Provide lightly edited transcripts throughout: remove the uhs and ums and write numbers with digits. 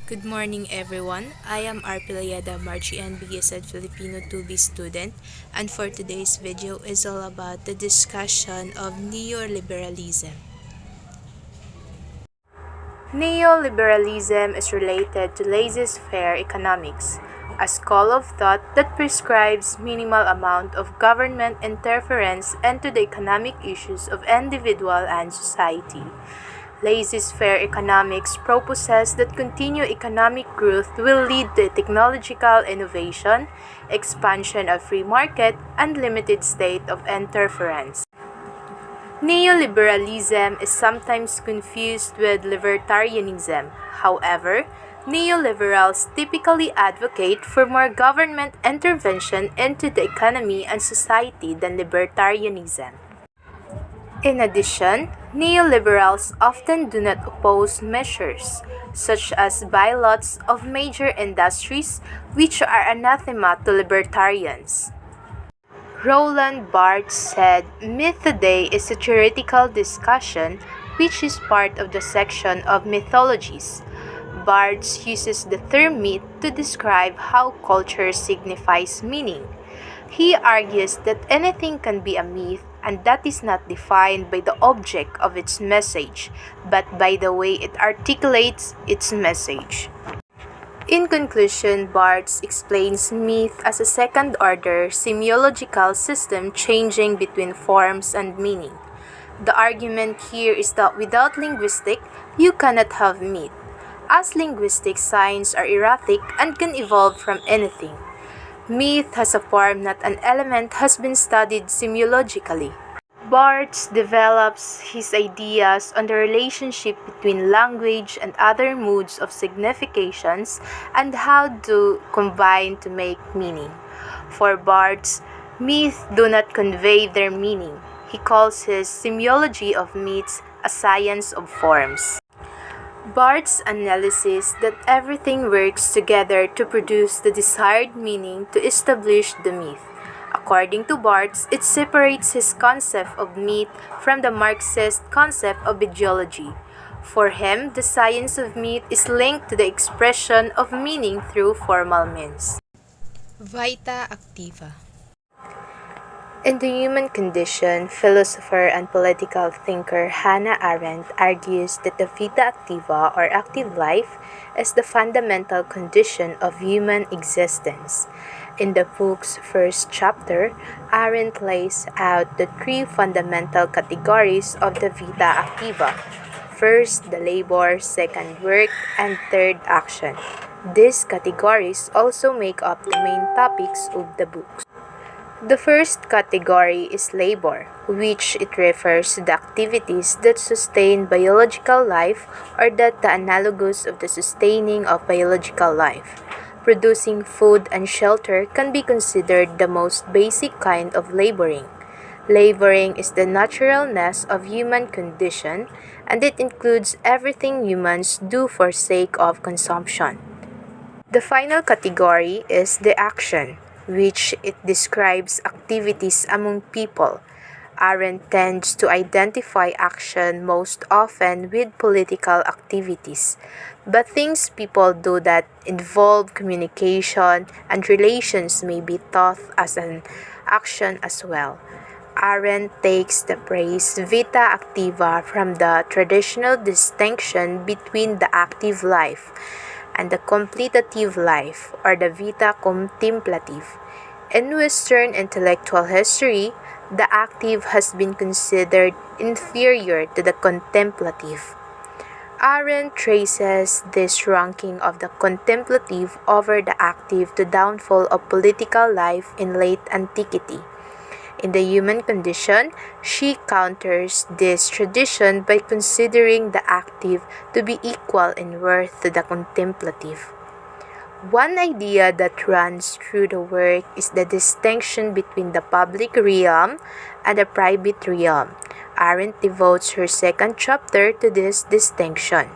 Good morning, everyone. I am Arpiliada Marchi and BSed Filipino 2B student, and for today's video is all about the discussion of neoliberalism. Neoliberalism is related to laissez-faire economics, a school of thought that prescribes minimal amount of government interference into the economic issues of individual and society. Laissez-faire economics proposes that continued economic growth will lead to technological innovation, expansion of free market, and limited state of interference. Neoliberalism is sometimes confused with libertarianism. However, neoliberals typically advocate for more government intervention into the economy and society than libertarianism. In addition, neoliberals often do not oppose measures, such as bailouts of major industries, which are anathema to libertarians. Roland Barthes said, "Myth today is a theoretical discussion which is part of the section of mythologies." Barthes uses the term myth to describe how culture signifies meaning. He argues that anything can be a myth, and that is not defined by the object of its message, but by the way it articulates its message. In conclusion, Barthes explains myth as a second-order semiological system changing between forms and meaning. The argument here is that without linguistic, you cannot have myth, as linguistic signs are erratic and can evolve from anything. Myth has a form, not an element, has been studied semiologically. Barthes develops his ideas on the relationship between language and other modes of significations and how to combine to make meaning. For Barthes, myths do not convey their meaning. He calls his semiology of myths a science of forms. Barthes' analysis that everything works together to produce the desired meaning to establish the myth. According to Barthes, it separates his concept of myth from the Marxist concept of ideology. For him, the science of myth is linked to the expression of meaning through formal means. Vita activa. In The Human Condition, philosopher and political thinker Hannah Arendt argues that the vita activa, or active life, is the fundamental condition of human existence. In the book's first chapter, Arendt lays out the three fundamental categories of the vita activa. First, the labor, second, work, and third, action. These categories also make up the main topics of the book. The first category is labor, which it refers to the activities that sustain biological life or that the analogous of the sustaining of biological life. Producing food and shelter can be considered the most basic kind of laboring. Laboring is the naturalness of human condition, and it includes everything humans do for sake of consumption. The final category is the action, which it describes activities among people. Arendt tends to identify action most often with political activities, but things people do that involve communication and relations may be thought as an action as well. Arendt takes the phrase vita activa from the traditional distinction between the active life and the contemplative life, or the vita contemplative. In Western intellectual history, the active has been considered inferior to the contemplative. Arendt traces this ranking of the contemplative over the active to downfall of political life in late antiquity. In The Human Condition, she counters this tradition by considering the active to be equal in worth to the contemplative. One idea that runs through the work is the distinction between the public realm and the private realm. Arendt devotes her second chapter to this distinction.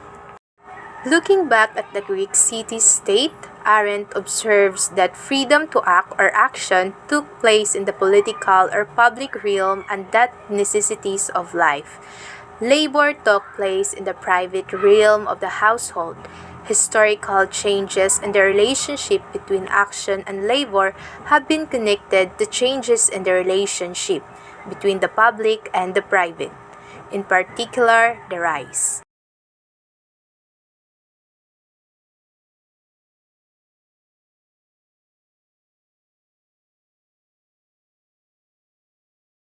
Looking back at the Greek city-state, Arendt observes that freedom to act or action took place in the political or public realm and that necessities of life. Labor took place in the private realm of the household. Historical changes in the relationship between action and labor have been connected to changes in the relationship between the public and the private, in particular, the rise